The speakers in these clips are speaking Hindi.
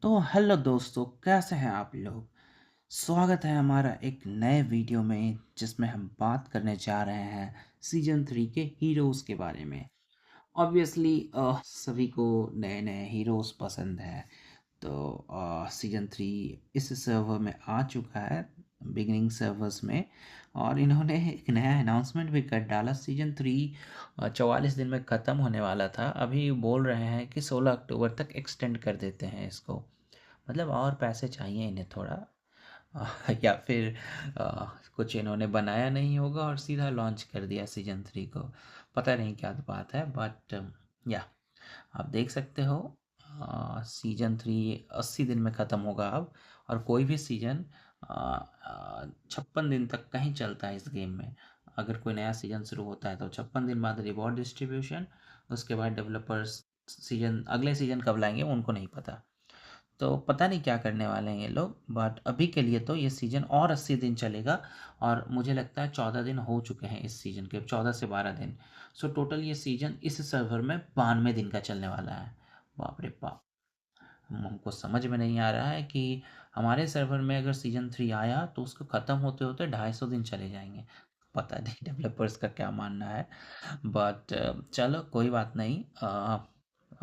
तो हेलो दोस्तों, कैसे हैं आप लोग। स्वागत है हमारा एक नए वीडियो में जिसमें हम बात करने जा रहे हैं सीजन 3 के हीरोज़ के बारे में। ऑब्वियसली सभी को नए नए हीरोज़ पसंद हैं। तो सीजन 3 इस सर्वर में आ चुका है, बिगिनिंग सर्वर्स में। और इन्होंने एक नया अनाउंसमेंट भी कर डाला। सीजन 3 44 दिन में ख़त्म होने वाला था, अभी बोल रहे हैं कि 16 अक्टूबर तक एक्सटेंड कर देते हैं इसको। मतलब और पैसे चाहिए इन्हें थोड़ा। या फिर कुछ इन्होंने बनाया नहीं होगा और सीधा लॉन्च कर दिया सीजन 3 को। पता नहीं क्या बात है, बट या आप देख सकते हो सीजन 3 80 दिन में ख़त्म होगा अब। और कोई भी सीजन 56 दिन तक कहीं चलता है इस गेम में। अगर कोई नया सीजन शुरू होता है तो 56 दिन बाद रिवॉर्ड डिस्ट्रीब्यूशन, उसके बाद डेवलपर्स सीजन अगले सीजन कब लाएंगे उनको नहीं पता। तो पता नहीं क्या करने वाले हैं ये लोग, बट अभी के लिए तो ये सीज़न और 80 दिन चलेगा। और मुझे लगता है 14 दिन हो चुके हैं इस सीज़न के, 14 से 12 दिन। सो टोटल ये सीज़न इस सर्वर में 92 दिन का चलने वाला है। बाप रे बाप। हमको समझ में नहीं आ रहा है कि हमारे सर्वर में अगर सीजन 3 आया तो उसको ख़त्म होते होते 250 दिन चले जाएंगे। पता नहीं डेवलपर्स का क्या मानना है, बट चलो कोई बात नहीं।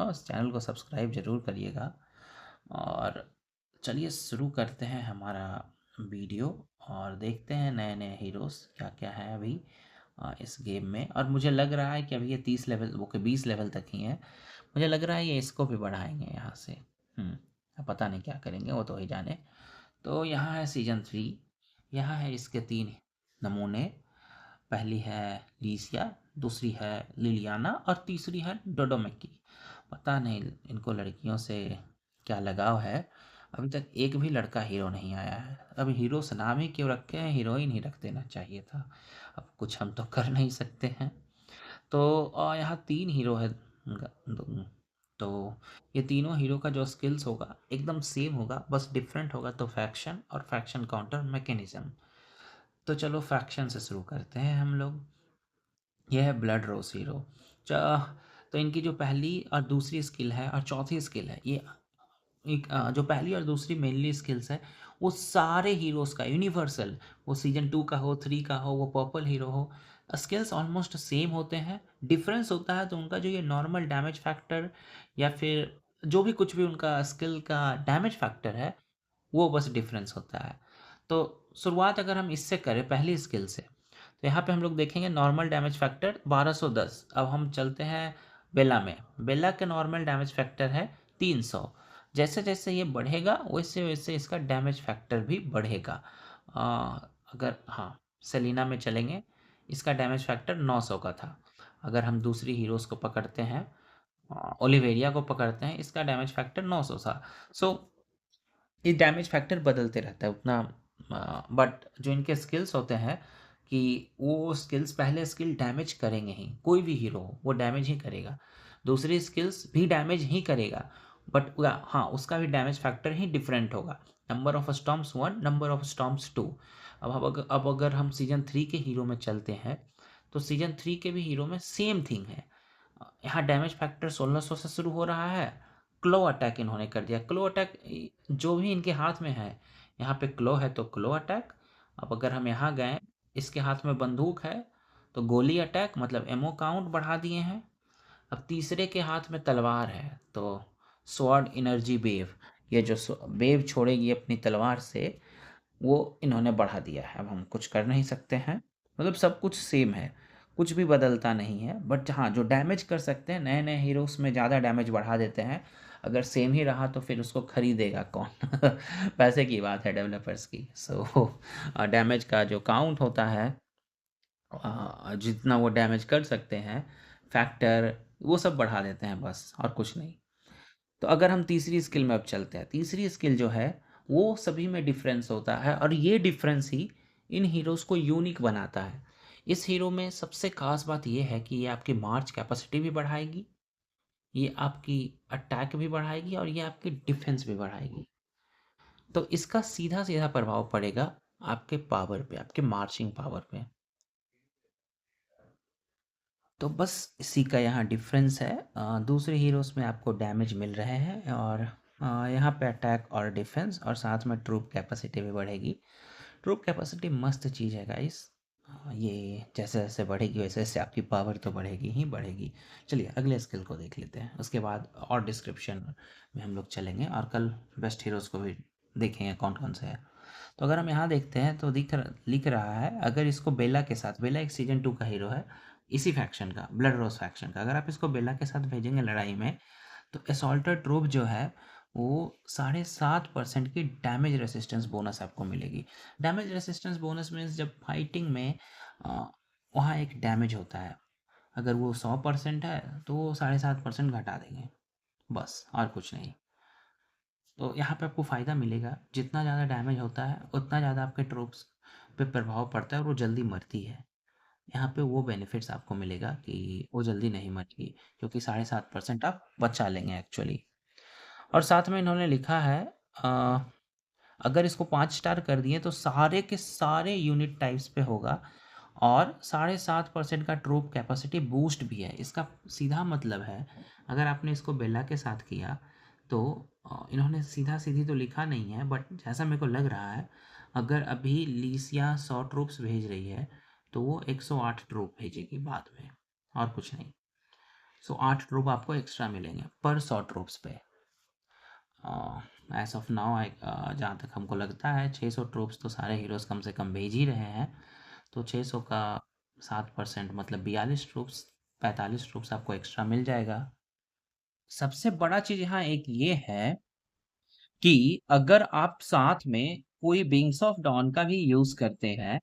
उस चैनल को सब्सक्राइब ज़रूर करिएगा। और चलिए शुरू करते हैं हमारा वीडियो और देखते हैं नए नए हीरोज़ क्या क्या है अभी इस गेम में। और मुझे लग रहा है कि अभी ये 30 लेवल वो के 20 लेवल तक ही है। मुझे लग रहा है ये इसको भी बढ़ाएंगे यहाँ से। अब पता नहीं क्या करेंगे, वो तो ही जाने। तो यहाँ है सीजन 3। यहाँ है इसके 3 नमूने। पहली है लीसिया, दूसरी है लिलियाना और तीसरी है डोडोमेकी। पता नहीं इनको लड़कियों से क्या लगाव है। अभी तक एक भी लड़का हीरो नहीं आया है। अब हीरोस नाम ही क्यों रखे हैं, हीरोइन ही रख देना चाहिए था। अब कुछ हम तो कर नहीं सकते हैं। तो यहाँ 3 हीरो है। तो ये तीनों हीरो का जो स्किल्स होगा एकदम सेम होगा, बस डिफरेंट होगा तो फैक्शन और फैक्शन काउंटर मैकेनिज्म। तो चलो फैक्शन से शुरू करते हैं हम लोग। यह है ब्लड रोज हीरो। तो इनकी जो पहली और दूसरी स्किल है और चौथी स्किल है, ये जो पहली और दूसरी मेनली स्किल्स है वो सारे हीरोज़ का यूनिवर्सल, वो सीजन 2 का हो, 3 का हो, वो पर्पल हीरो हो, स्किल्स ऑलमोस्ट सेम होते हैं। डिफरेंस होता है तो उनका जो ये नॉर्मल डैमेज फैक्टर या फिर जो भी कुछ भी उनका स्किल का डैमेज फैक्टर है, वो बस डिफरेंस होता है। तो शुरुआत अगर हम इससे करें पहली स्किल से, तो यहाँ पे हम लोग देखेंगे नॉर्मल डैमेज फैक्टर 1210। अब हम चलते हैं बेला में। बेला के नॉर्मल डैमेज फैक्टर है 300। जैसे जैसे ये बढ़ेगा वैसे वैसे इसका डैमेज फैक्टर भी बढ़ेगा। अगर हाँ सेलिना में चलेंगे, इसका डैमेज फैक्टर 900 का था। अगर हम दूसरी हीरोज़ को पकड़ते हैं, ओलिवेरिया को पकड़ते हैं, इसका डैमेज फैक्टर 900 था। सो ये डैमेज फैक्टर बदलते रहता है उतना। बट जो इनके स्किल्स होते हैं कि वो स्किल्स पहले स्किल डैमेज करेंगे ही, कोई भी हीरो हो वो डैमेज ही करेगा, दूसरी स्किल्स भी डैमेज ही करेगा। बट हाँ उसका भी डैमेज फैक्टर ही डिफरेंट होगा। Number of stumps 1, number of stumps 2। अब अगर हम सीजन 3 के हीरो में चलते हैं तो सीजन 3 के भी हीरो में सेम थिंग है। यहाँ डैमेज फैक्टर 1600 से शुरू हो रहा है। क्लो अटैक इन्होंने कर दिया। क्लो अटैक जो भी इनके हाथ में है, यहाँ पे क्लो है तो क्लो अटैक। अब अगर हम यहाँ गए, इसके हाथ में बंदूक है तो गोली अटैक, मतलब एमओ काउंट बढ़ा दिए हैं। अब तीसरे के हाथ में तलवार है तो स्वॉर्ड एनर्जी वेव, ये जो वेव छोड़ेगी अपनी तलवार से, वो इन्होंने बढ़ा दिया है। अब हम कुछ कर नहीं सकते हैं। मतलब सब कुछ सेम है, कुछ भी बदलता नहीं है। बट हाँ जो डैमेज कर सकते हैं, नए नए हीरोज़ में ज़्यादा डैमेज बढ़ा देते हैं। अगर सेम ही रहा तो फिर उसको खरीदेगा कौन। पैसे की बात है डेवलपर्स की। सो डैमेज का जो काउंट होता है, जितना वो डैमेज कर सकते हैं, फैक्टर, वो सब बढ़ा देते हैं बस, और कुछ नहीं। तो अगर हम तीसरी स्किल में अब चलते हैं, तीसरी स्किल जो है वो सभी में डिफरेंस होता है और ये डिफरेंस ही इन हीरोज़ को यूनिक बनाता है। इस हीरो में सबसे खास बात ये है कि ये आपकी मार्च कैपेसिटी भी बढ़ाएगी, ये आपकी अटैक भी बढ़ाएगी और ये आपकी डिफेंस भी बढ़ाएगी। तो इसका सीधा सीधा प्रभाव पड़ेगा आपके पावर पे, आपके मार्चिंग पावर पे। तो बस इसी का यहाँ डिफरेंस है। दूसरे हीरोज़ में आपको डैमेज मिल रहे हैं और यहाँ पे अटैक और डिफेंस और साथ में ट्रूप कैपेसिटी भी बढ़ेगी। ट्रूप कैपेसिटी मस्त चीज़ है गाइस। ये जैसे जैसे बढ़ेगी वैसे वैसे आपकी पावर तो बढ़ेगी ही बढ़ेगी। चलिए अगले स्किल को देख लेते हैं, उसके बाद और डिस्क्रिप्शन में हम लोग चलेंगे और कल बेस्ट हीरोज़ को भी देखेंगे कौन कौन से है। तो अगर हम यहाँ देखते हैं तो लिख रहा है, अगर इसको बेला के साथ, बेला एक सीजन 2 का हीरो है इसी फैक्शन का, ब्लड रोज फैक्शन का, अगर आप इसको बेला के साथ भेजेंगे लड़ाई में तो असॉल्टर ट्रूप जो है वो 7.5% की डैमेज रेसिस्टेंस बोनस आपको मिलेगी। डैमेज रेसिस्टेंस बोनस मीन्स जब फाइटिंग में वहाँ एक डैमेज होता है, अगर वो 100% है तो वो 7.5% घटा देंगे, बस और कुछ नहीं। तो यहाँ पे आपको फ़ायदा मिलेगा, जितना ज़्यादा डैमेज होता है उतना ज़्यादा आपके ट्रूप्स पे प्रभाव पड़ता है और वो जल्दी मरती है। यहाँ पे वो बेनिफिट्स आपको मिलेगा कि वो जल्दी नहीं मरेगी, क्योंकि 7.5% आप बचा लेंगे एक्चुअली। और साथ में इन्होंने लिखा है अ, अगर इसको 5 स्टार कर दिए तो सारे के सारे यूनिट टाइप्स पे होगा और 7.5% का ट्रूप कैपेसिटी बूस्ट भी है। इसका सीधा मतलब है, अगर आपने इसको बेला के साथ किया तो इन्होंने सीधा सीधी तो लिखा नहीं है, बट जैसा मेरे को लग रहा है, अगर अभी लीसिया 100 ट्रूप्स भेज रही है तो वो 108 ट्रूप भेजेगी बाद में, और कुछ नहीं। सो 8 ट्रूप आपको एक्स्ट्रा मिलेंगे पर 100 ट्रूप्स पे। एज ऑफ नाउ जहाँ तक हमको लगता है 600 ट्रूप्स तो सारे हीरोज़ कम से कम भेज ही रहे हैं, तो 600 का 7% मतलब 42 ट्रूप्स, 45 ट्रूप्स आपको एक्स्ट्रा मिल जाएगा। सबसे बड़ा चीज़ यहाँ एक ये है कि अगर आप साथ में कोई विंग्स ऑफ डॉन का भी यूज़ करते हैं,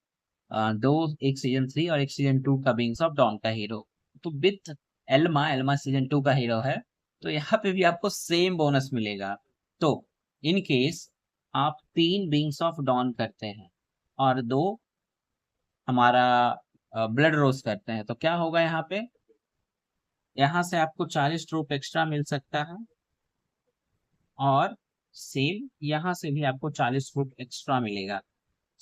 दो, एक सीजन 3 और एक सीजन 2 का विंग्स ऑफ डॉन का हीरो, तो विथ एल्मा, एल्मा सीजन 2 का हीरो है, तो यहाँ पे भी आपको सेम बोनस मिलेगा। तो इन केस आप 3 विंग्स ऑफ डॉन करते हैं और 2 हमारा ब्लड रोज करते हैं, तो क्या होगा यहाँ पे, यहाँ से आपको 40 ट्रूप एक्स्ट्रा मिल सकता है और सेम यहाँ से भी आपको 40 ट्रूप एक्स्ट्रा मिलेगा।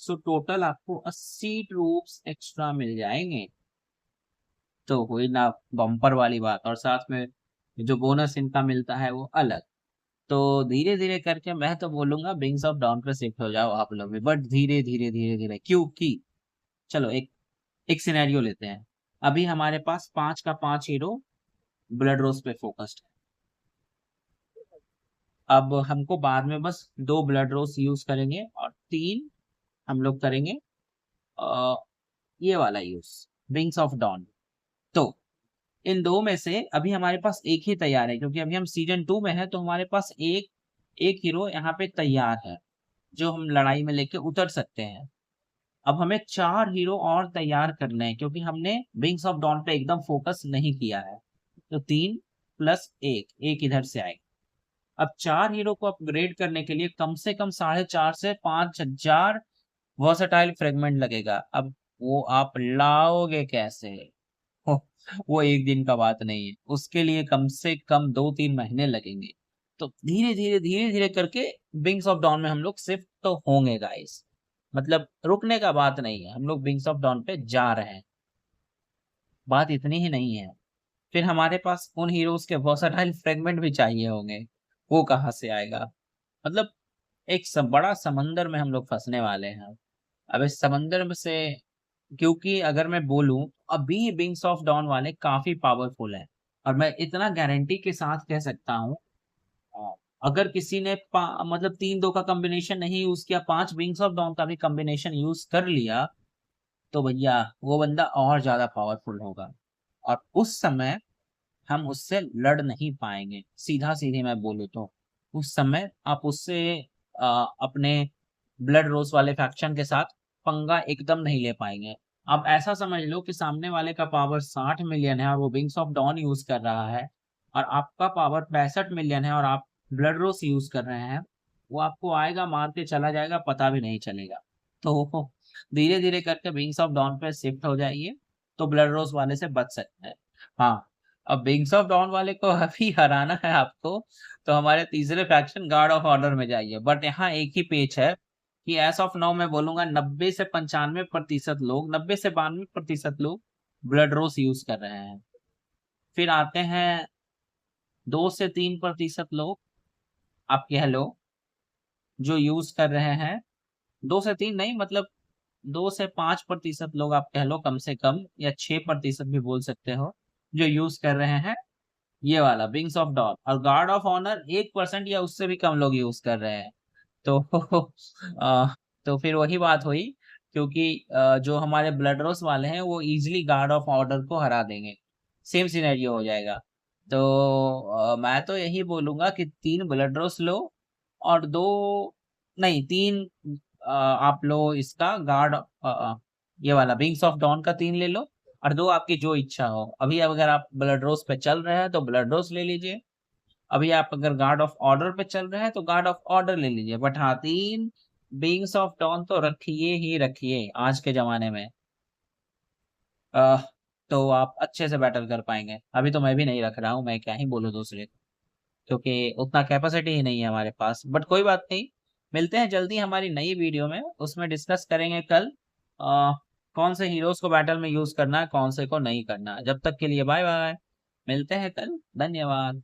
सो टोटल आपको 80 ट्रूप्स एक्स्ट्रा मिल जाएंगे। तो हुई ना बम्पर वाली बात, और साथ में जो बोनस इनका मिलता है वो अलग। तो धीरे धीरे करके मैं तो बोलूंगा विंग्स ऑफ डाउन पे शिफ्ट हो जाओ आप लोग भी, बट धीरे धीरे धीरे धीरे, क्योंकि चलो एक एक सिनेरियो लेते हैं। अभी हमारे पास 5 का 5 हीरो ब्लड रोज पे फोकस्ड है। अब हमको बाद में बस 2 ब्लड रोज यूज करेंगे और 3 हम लोग करेंगे अ, ये वाला यूज, विंग्स ऑफ डॉन। तो इन 2 में से अभी हमारे पास एक ही तैयार है, क्योंकि अभी हम सीजन 2 में हैं, तो हमारे पास एक एक हीरो यहाँ पे तैयार है जो हम लड़ाई में लेके उतर सकते हैं। अब हमें 4 हीरो और तैयार करने हैं, क्योंकि हमने विंग्स ऑफ डॉन पे एकदम फोकस नहीं किया है। तो 3 प्लस 1, एक इधर से आएगा। अब 4 हीरो को अपग्रेड करने के लिए कम से कम 4.5 से 5,000 वर्सटाइल फ्रेगमेंट लगेगा। अब वो आप लाओगे कैसे? हो, वो एक दिन का बात नहीं है, उसके लिए कम से कम 2-3 महीने लगेंगे। तो धीरे धीरे करके विंग्स ऑफ डॉन में हम लोग शिफ्ट तो होंगे गाइस, मतलब रुकने का बात नहीं है, हम लोग विंग्स ऑफ डॉन पे जा रहे हैं। बात इतनी ही नहीं है, फिर हमारे पास उन हीरोज के वर्सटाइल फ्रेगमेंट भी चाहिए होंगे, वो कहाँ से आएगा? मतलब एक बड़ा समंदर में हम लोग फंसने वाले हैं। अब इस समंदर में से, क्योंकि अगर मैं बोलूं, अभी विंग्स ऑफ डॉन वाले काफी पावरफुल हैं, और मैं इतना गारंटी के साथ कह सकता हूँ, अगर किसी ने मतलब 3-2 का कॉम्बिनेशन नहीं यूज किया, 5 विंग्स ऑफ डॉन का भी कॉम्बिनेशन यूज कर लिया, तो भैया वो बंदा और ज्यादा पावरफुल होगा, और उस समय हम उससे लड़ नहीं पाएंगे। सीधा सीधे मैं बोलूँ तो उस समय आप उससे अपने ब्लड रोज वाले फैक्शन के साथ पंगा एकदम नहीं ले पाएंगे। आप ऐसा समझ लो कि सामने वाले का पावर 60 मिलियन है और वो विंग्स ऑफ डॉन यूज कर रहा है, और आपका पावर 65 मिलियन है और आप ब्लड रोज यूज कर रहे हैं, वो आपको आएगा मार के चला जाएगा, पता भी नहीं चलेगा। तो धीरे धीरे करके विंग्स ऑफ डॉन पे शिफ्ट हो जाइए, तो ब्लड रोज वाले से बच सकते हैं। हाँ, अब विंग्स ऑफ डॉन वाले को अभी हराना है आपको, तो हमारे तीसरे फैक्शन गार्ड ऑफ ऑर्डर में जाइए। बट यहाँ एक ही पेच है कि एज ऑफ नाउ मैं बोलूंगा 90 से 95% लोग, 90 से 92% लोग ब्लड रोज यूज कर रहे हैं। फिर आते हैं 2 से 3% लोग आप कह लो जो यूज कर रहे हैं, 2 से 3 नहीं, मतलब 2 से 5% लोग आप कह लो कम से कम, या 6% भी बोल सकते हो, जो यूज कर रहे हैं ये वाला विंग्स ऑफ डॉन। और गार्ड ऑफ ऑनर 1% या उससे भी कम लोग यूज कर रहे हैं। तो तो फिर वही बात हुई, क्योंकि जो हमारे ब्लड रोज वाले हैं वो इजिली गार्ड ऑफ ऑर्डर को हरा देंगे, सेम सिनेरियो हो जाएगा। तो मैं तो यही बोलूंगा कि 3 ब्लड रोज लो, और 2, नहीं 3, आप लो इसका गार्ड, ये वाला विंग्स ऑफ डॉन का 3 ले लो, और 2 आपकी जो इच्छा हो। अभी अगर आप ब्लड रोज पे चल रहे हैं तो ब्लड रोज ले लीजिए, अभी आप अगर गार्ड ऑफ ऑर्डर पे चल रहे हैं तो गार्ड ऑफ ऑर्डर ले लीजिए, बट हाँ 3 बीइंग्स ऑफ डॉन तो रखिए ही रखिए आज के जमाने में। अह, तो आप अच्छे से बैटल कर पाएंगे। अभी तो मैं भी नहीं रख रहा हूँ, मैं क्या ही बोलूँ दूसरे को, क्योंकि उतना कैपेसिटी ही नहीं है हमारे पास। बट कोई बात नहीं, मिलते हैं जल्दी हमारी नई वीडियो में, उसमें डिस्कस करेंगे कल कौन से हीरोज को बैटल में यूज करना है, कौन से को नहीं करना। जब तक के लिए बाय बाय, मिलते हैं कल, धन्यवाद।